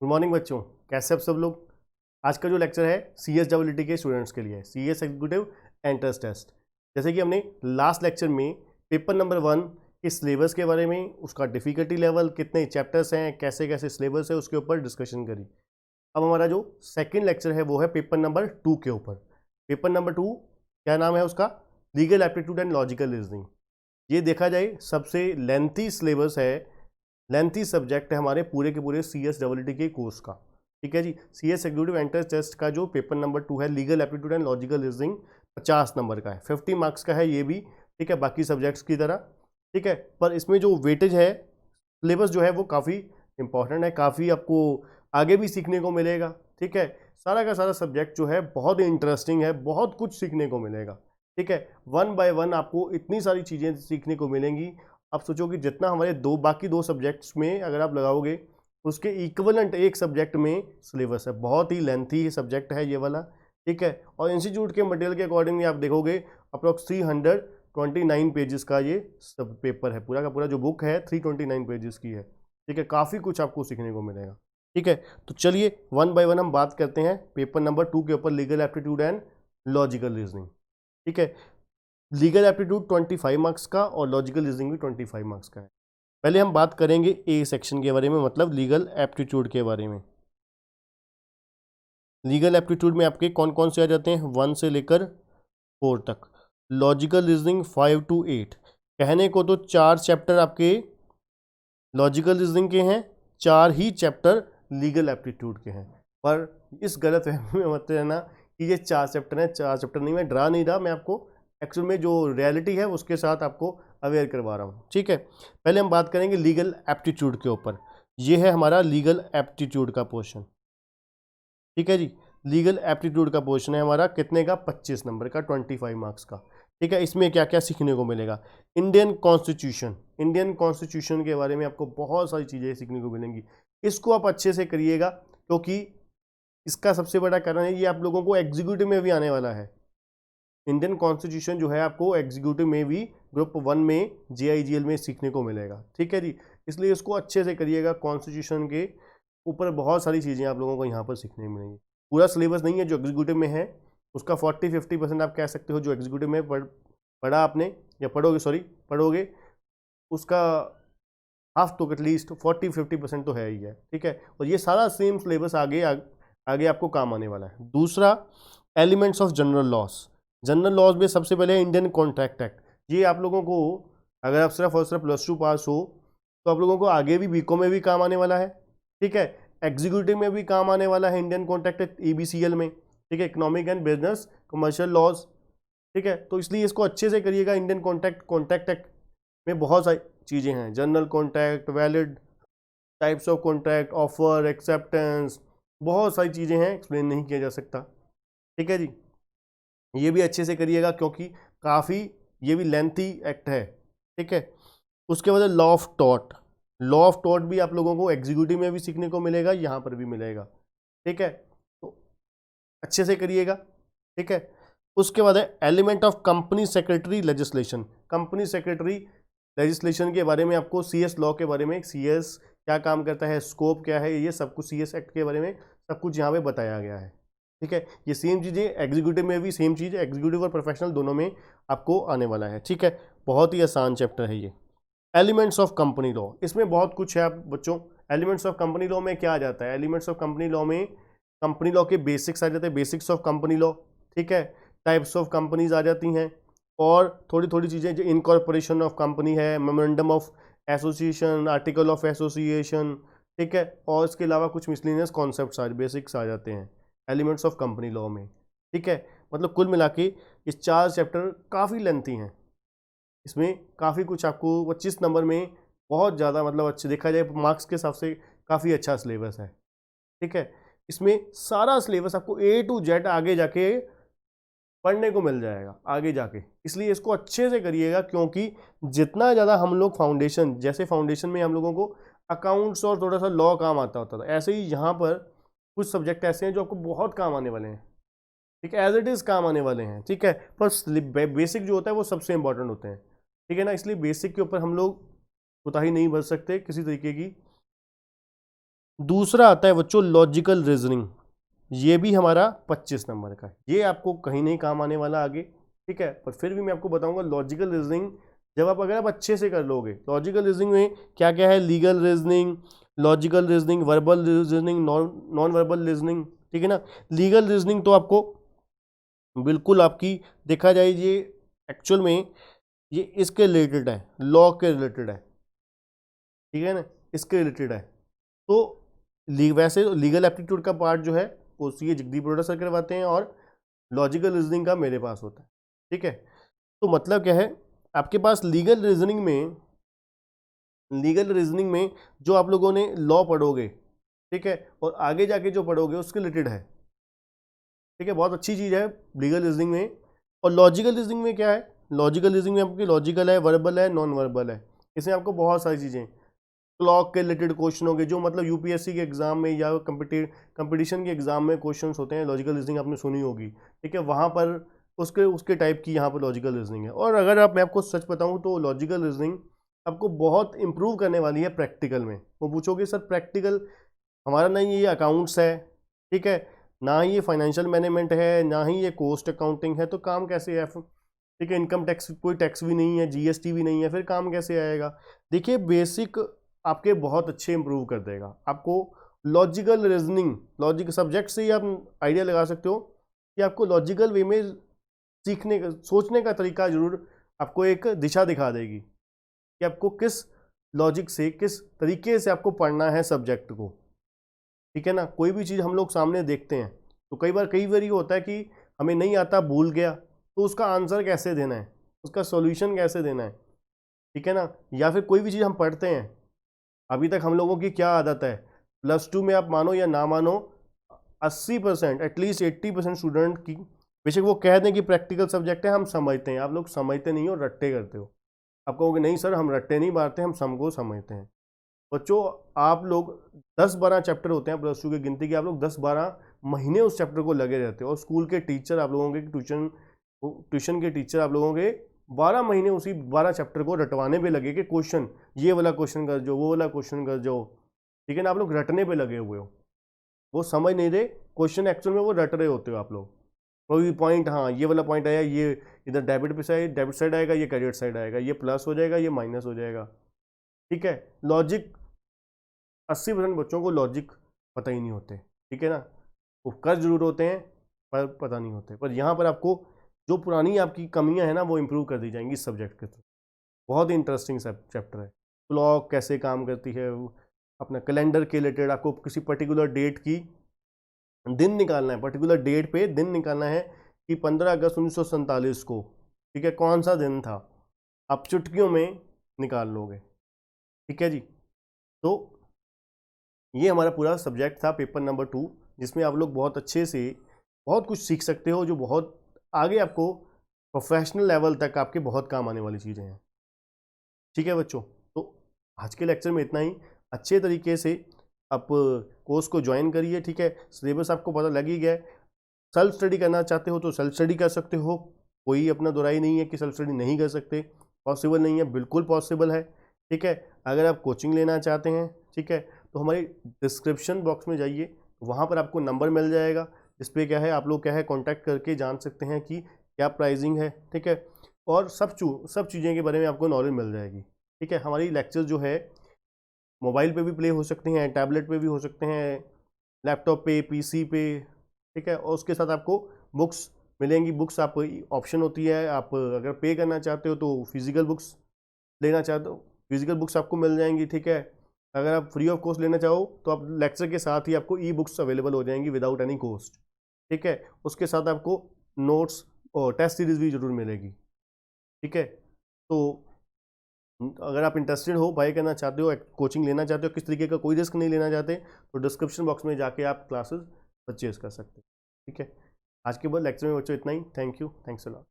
Good morning बच्चों, कैसे आप सब लोग। आज का जो लेक्चर है CSEE के स्टूडेंट्स के लिए, CS एग्जीक्यूटिव एंट्रेंस टेस्ट। जैसे कि हमने लास्ट लेक्चर में पेपर नंबर 1 के सिलेबस के बारे में, उसका डिफ़िकल्टी लेवल, कितने चैप्टर्स हैं, कैसे कैसे सिलेबस है, उसके ऊपर डिस्कशन करी। अब हमारा जो सेकेंड लेक्चर है वो है पेपर नंबर 2 के ऊपर। पेपर नंबर 2 क्या नाम है उसका? Legal aptitude and logical reasoning. ये देखा जाए सबसे लेंथी सिलेबस है, लेंथी सब्जेक्ट है हमारे पूरे के पूरे CSEE के कोर्स का। ठीक है जी। CS एग्जीक्यूटिव एंट्रेंस टेस्ट का जो पेपर नंबर 2 है legal aptitude and logical reasoning 50 number का है, 50 मार्क्स का है ये भी। ठीक है, बाकी सब्जेक्ट्स की तरह। ठीक है, पर इसमें जो वेटेज है, सिलेबस जो है वो काफ़ी इंपॉर्टेंट है, काफ़ी आपको आगे भी सीखने को मिलेगा। ठीक है, सारा का सारा सब्जेक्ट जो है बहुत इंटरेस्टिंग है, बहुत कुछ सीखने को मिलेगा। ठीक है, वन बाय वन आपको इतनी सारी चीज़ें सीखने को मिलेंगी। आप सोचो कि जितना हमारे बाकी दो सब्जेक्ट्स में अगर आप लगाओगे उसके इक्वलेंट एक सब्जेक्ट में सिलेबस है। बहुत ही लेंथी सब्जेक्ट है ये वाला। ठीक है, और इंस्टीट्यूट के मटेरियल के अकॉर्डिंगली आप देखोगे अप्रोक्स 329 पेजेस का ये सब पेपर है। पूरा का पूरा जो बुक है 329 पेजेस की है। ठीक है, काफ़ी कुछ आपको सीखने को मिलेगा। ठीक है, तो चलिए वन बाय वन हम बात करते हैं पेपर नंबर 2 के ऊपर, legal aptitude and logical reasoning. ठीक है, लीगल एप्टीट्यूड 25 मार्क्स का और लॉजिकल रीजनिंग भी 25 मार्क्स का है। पहले हम बात करेंगे ए सेक्शन के बारे में, मतलब लीगल एप्टीट्यूड के बारे में। लीगल एप्टीट्यूड में आपके कौन कौन से आ जाते हैं? 1 से लेकर 4 तक। Logical reasoning 5 to 8। कहने को तो 4 चैप्टर आपके लॉजिकल रीजनिंग के हैं, 4 ही चैप्टर लीगल एप्टीट्यूड के हैं। पर इस गलत फहमी में मत रहना कि ये 4 चैप्टर हैं। 4 चैप्टर नहीं, मैं डरा नहीं रहा, मैं आपको एक्चुअल में जो रियलिटी है उसके साथ आपको अवेयर करवा रहा हूँ। ठीक है, पहले हम बात करेंगे लीगल एप्टीट्यूड के ऊपर। ये है हमारा लीगल एप्टीट्यूड का पोर्शन। ठीक है जी, लीगल एप्टीट्यूड का पोर्शन है हमारा कितने का? 25 नंबर का, 25 मार्क्स का। ठीक है, इसमें क्या क्या सीखने को मिलेगा? इंडियन कॉन्स्टिट्यूशन, इंडियन कॉन्स्टिट्यूशन के बारे में आपको बहुत सारी चीज़ें सीखने को मिलेंगी। इसको आप अच्छे से करिएगा, क्योंकि इसका सबसे बड़ा कारण है ये आप लोगों को एग्जीक्यूटिव में भी आने वाला है। इंडियन कॉन्स्टिट्यूशन जो है आपको एग्जीक्यूटिव में भी ग्रुप 1 में JIGL में सीखने को मिलेगा। ठीक है जी, इसलिए इसको अच्छे से करिएगा। कॉन्स्टिट्यूशन के ऊपर बहुत सारी चीज़ें आप लोगों को यहाँ पर सीखने मिलेंगी। पूरा सिलेबस नहीं है जो एग्जीक्यूटिव में है, उसका 40-50% आप कह सकते हो जो एग्जीक्यूटिव में पढ़ा आपने या पढ़ोगे, पढ़ोगे, उसका हाफ तो एटलीस्ट 40-50% तो है ही है। ठीक है, और ये सारा सेम सिलेबस आगे आपको काम आने वाला है। दूसरा, elements of general laws. General laws में सबसे पहले इंडियन कॉन्ट्रैक्ट एक्ट। ये आप लोगों को, अगर आप सिर्फ और सिर्फ +2 पास हो तो आप लोगों को आगे भी BCom में भी काम आने वाला है। ठीक है, एग्जीक्यूटिव में भी काम आने वाला है इंडियन कॉन्ट्रैक्ट एक्ट EBCL में। ठीक है, economic and business commercial laws. ठीक है, तो इसलिए इसको अच्छे से करिएगा। इंडियन कॉन्ट्रैक्ट एक्ट में बहुत सारी चीज़ें हैं, general contract, valid types of contract, offer, acceptance, बहुत सारी चीज़ें हैं, एक्सप्लेन नहीं किया जा सकता। ठीक है जी, ये भी अच्छे से करिएगा क्योंकि काफ़ी ये भी लेंथी एक्ट है। ठीक है, उसके बाद law of taught. Law of taught भी आप लोगों को एग्जीक्यूटिव में भी सीखने को मिलेगा, यहाँ पर भी मिलेगा। ठीक है, तो अच्छे से करिएगा। ठीक है, उसके बाद है element of company secretary legislation. Company secretary legislation के बारे में आपको CS लॉ के बारे में, CS क्या काम करता है, स्कोप क्या है, ये सब कुछ CS एक्ट के बारे में सब कुछ यहाँ पे बताया गया है। ठीक है, ये सेम चीज़ें एग्जीक्यूटिव में भी, सेम चीज़ एग्जीक्यूटिव और प्रोफेशनल दोनों में आपको आने वाला है। ठीक है, बहुत ही आसान चैप्टर है ये। एलिमेंट्स ऑफ कंपनी लॉ, इसमें बहुत कुछ है आप बच्चों। एलिमेंट्स ऑफ कंपनी लॉ में क्या आ जाता है? एलिमेंट्स ऑफ कंपनी लॉ में कंपनी लॉ के बेसिक्स आ जाते हैं, बेसिक्स ऑफ कंपनी लॉ। ठीक है, टाइप्स ऑफ कंपनीज आ जाती हैं, और थोड़ी थोड़ी चीज़ें जो इनकॉर्पोरेशन ऑफ कंपनी है, memorandum of association, article of association. ठीक है, और इसके अलावा कुछ मिसलिनियस कॉन्सेप्ट्स बेसिक्स आ जाते हैं एलिमेंट्स ऑफ कंपनी लॉ में। ठीक है, मतलब कुल मिला के ये 4 चैप्टर काफ़ी लेंथी हैं। इसमें काफ़ी कुछ आपको 25 नंबर में बहुत ज़्यादा, मतलब अच्छे देखा जाए मार्क्स के हिसाब से काफ़ी अच्छा सिलेबस है। ठीक है, इसमें सारा सिलेबस आपको A to Z आगे जाके पढ़ने को मिल जाएगा आगे जाके, इसलिए इसको अच्छे से करिएगा। क्योंकि जितना ज़्यादा हम लोग फाउंडेशन, जैसे फाउंडेशन में हम लोगों को अकाउंट्स और थोड़ा सा लॉ काम आता होता था, ऐसे ही यहाँ पर कुछ सब्जेक्ट ऐसे हैं जो आपको बहुत काम आने वाले हैं। ठीक है, एज इट इज़ काम आने वाले हैं। ठीक है, पर बेसिक जो होता है वो सबसे इंपॉर्टेंट होते हैं। ठीक है ना, इसलिए बेसिक के ऊपर हम लोग कोताही नहीं बरत सकते किसी तरीके की। दूसरा आता है बच्चों लॉजिकल रीजनिंग, ये भी हमारा 25 नंबर का है। ये आपको कहीं नहीं काम आने वाला आगे, ठीक है, पर फिर भी मैं आपको बताऊंगा लॉजिकल रीजनिंग जब आप अगर आप अच्छे से कर लोगे। लॉजिकल रीजनिंग में क्या क्या है, legal reasoning, logical reasoning, verbal reasoning, non verbal reasoning, ठीक है ना। लीगल रीजनिंग तो आपको बिल्कुल आपकी देखा जाए ये एक्चुअल में ये इसके रिलेटेड है, लॉ के रिलेटेड है, ठीक है ना, इसके रिलेटेड है। तो वैसे लीगल एप्टीट्यूड का पार्ट जो है वो सी जगदीप बरोड़ा सर करवाते हैं और लॉजिकल रीजनिंग का मेरे पास होता है, ठीक है। तो मतलब क्या है, आपके पास लीगल रीजनिंग में जो आप लोगों ने लॉ पढ़ोगे, ठीक है, और आगे जाके जो पढ़ोगे उसके रिलेटेड है, ठीक है, बहुत अच्छी चीज़ है लीगल रीजनिंग में। और लॉजिकल रीजनिंग में क्या है, लॉजिकल रीजनिंग में आपकी लॉजिकल है, वर्बल है, नॉन वर्बल है, इसमें आपको बहुत सारी चीज़ें, क्लॉक के रिलेटेड क्वेश्चन हो गए जो मतलब यूपीएससी के एग्जाम में या कंपटीशन के एग्जाम में क्वेश्चंस होते हैं, लॉजिकल रीजनिंग आपने सुनी होगी, ठीक है, वहाँ पर उसके उसके टाइप की यहाँ पर लॉजिकल रीजनिंग है। और अगर मैं आपको सच बताऊँ तो लॉजिकल रीजनिंग आपको बहुत इंप्रूव करने वाली है प्रैक्टिकल में। वो पूछोगे सर प्रैक्टिकल हमारा नहीं, ये अकाउंट्स है, ठीक है, ना ही ये फाइनेंशियल मैनेजमेंट है, ना ही ये कॉस्ट अकाउंटिंग है, तो काम कैसे है, ठीक है, इनकम टैक्स कोई टैक्स भी नहीं है, जीएसटी भी नहीं है, फिर काम कैसे आएगा। देखिए बेसिक आपके बहुत अच्छे इंप्रूव कर देगा आपको लॉजिकल रीजनिंग। लॉजिक सब्जेक्ट से ही आप आइडिया लगा सकते हो कि आपको लॉजिकल वे में सीखने का, सोचने का तरीका जरूर आपको एक दिशा दिखा देगी कि आपको किस लॉजिक से, किस तरीके से आपको पढ़ना है सब्जेक्ट को, ठीक है ना। कोई भी चीज़ हम लोग सामने देखते हैं तो कई बार ये होता है कि हमें नहीं आता, भूल गया, तो उसका आंसर कैसे देना है, उसका सॉल्यूशन कैसे देना है, ठीक है ना। या फिर कोई भी चीज़ हम पढ़ते हैं, अभी तक हम लोगों की क्या आदत है, +2 में आप मानो या ना मानो 80% एटलीस्ट 80% स्टूडेंट की, बेशक वो कह दें कि प्रैक्टिकल सब्जेक्ट है हम समझते हैं, आप लोग समझते नहीं हो, रट्टे करते हो। आप कहोगे नहीं सर हम रट्टे नहीं मारते, हम सबको समझते हैं। बच्चों आप लोग 10-12 चैप्टर होते हैं +2 की गिनती के, आप लोग 10-12 महीने उस चैप्टर को लगे रहते हो, और स्कूल के टीचर आप लोगों के ट्यूशन के टीचर आप लोगों के 12 महीने उसी 12 चैप्टर को रटवाने पे लगे कि क्वेश्चन ये वाला क्वेश्चन कर जो, वो वाला क्वेश्चन कर जो, ठीक है ना। आप लोग रटने पे लगे हुए हो, वो समझ नहीं रहे क्वेश्चन, एक्चुअल में वो रट रहे होते हो आप लोग। कोई भी पॉइंट, हाँ ये वाला पॉइंट आया, ये इधर डेबिट साइड आएगा, ये क्रेडिट साइड आएगा, ये प्लस हो जाएगा, ये माइनस हो जाएगा, ठीक है। लॉजिक 80% बच्चों को लॉजिक पता ही नहीं होते, ठीक है ना, वो कर जरूर होते हैं पर पता नहीं होते। पर यहाँ पर आपको जो पुरानी आपकी कमियां हैं ना वो इम्प्रूव कर दी जाएंगी इस सब्जेक्ट के थ्रू। बहुत ही इंटरेस्टिंग चैप्टर है। क्लॉक कैसे काम करती है, अपना कैलेंडर के रिलेटेड आपको किसी पर्टिकुलर डेट की दिन निकालना है, पर्टिकुलर डेट पे दिन निकालना है कि 15 अगस्त 1947 को, ठीक है, कौन सा दिन था, आप चुटकियों में निकाल लोगे, ठीक है जी। तो ये हमारा पूरा सब्जेक्ट था पेपर नंबर 2, जिसमें आप लोग बहुत अच्छे से बहुत कुछ सीख सकते हो, जो बहुत आगे आपको प्रोफेशनल लेवल तक आपके बहुत काम आने वाली चीज़ें हैं, ठीक है बच्चों। तो आज के लेक्चर में इतना ही। अच्छे तरीके से आप कोर्स को ज्वाइन करिए, ठीक है, सिलेबस आपको पता लग ही गया है। सेल्फ स्टडी करना चाहते हो तो सेल्फ स्टडी कर सकते हो, कोई अपना दुराई नहीं है कि सेल्फ स्टडी नहीं कर सकते, पॉसिबल नहीं है, बिल्कुल पॉसिबल है, ठीक है। अगर आप कोचिंग लेना चाहते हैं, ठीक है, तो हमारी डिस्क्रिप्शन बॉक्स में जाइए, वहाँ पर आपको नंबर मिल जाएगा, इस पर क्या है आप लोग क्या है कॉन्टैक्ट करके जान सकते हैं कि क्या प्राइसिंग है, ठीक है, और सब चीज़ें के बारे में आपको नॉलेज मिल जाएगी, ठीक है। हमारी लेक्चर जो है मोबाइल पे भी प्ले हो सकते हैं, टैबलेट पे भी हो सकते हैं, लैपटॉप पे, पीसी पे, ठीक है, और उसके साथ आपको बुक्स मिलेंगी। बुक्स आप ऑप्शन होती है, आप अगर पे करना चाहते हो तो फिजिकल बुक्स लेना चाहते हो, फिजिकल बुक्स आपको मिल जाएंगी, ठीक है। अगर आप फ्री ऑफ कॉस्ट लेना चाहो तो आप लेक्चर के साथ ही आपको ई बुक्स अवेलेबल हो जाएंगी विदाउट एनी कॉस्ट, ठीक है। उसके साथ आपको नोट्स और टेस्ट सीरीज भी जरूर मिलेगी, ठीक है। तो अगर आप इंटरेस्टेड हो, बाय करना चाहते हो, कोचिंग लेना चाहते हो, किस तरीके का कोई रिस्क नहीं लेना चाहते, तो डिस्क्रिप्शन बॉक्स में जाके आप क्लासेस परचेज कर सकते हैं, ठीक है। आज के बाद लेक्चर में बच्चों इतना ही। Thank you, thanks a lot.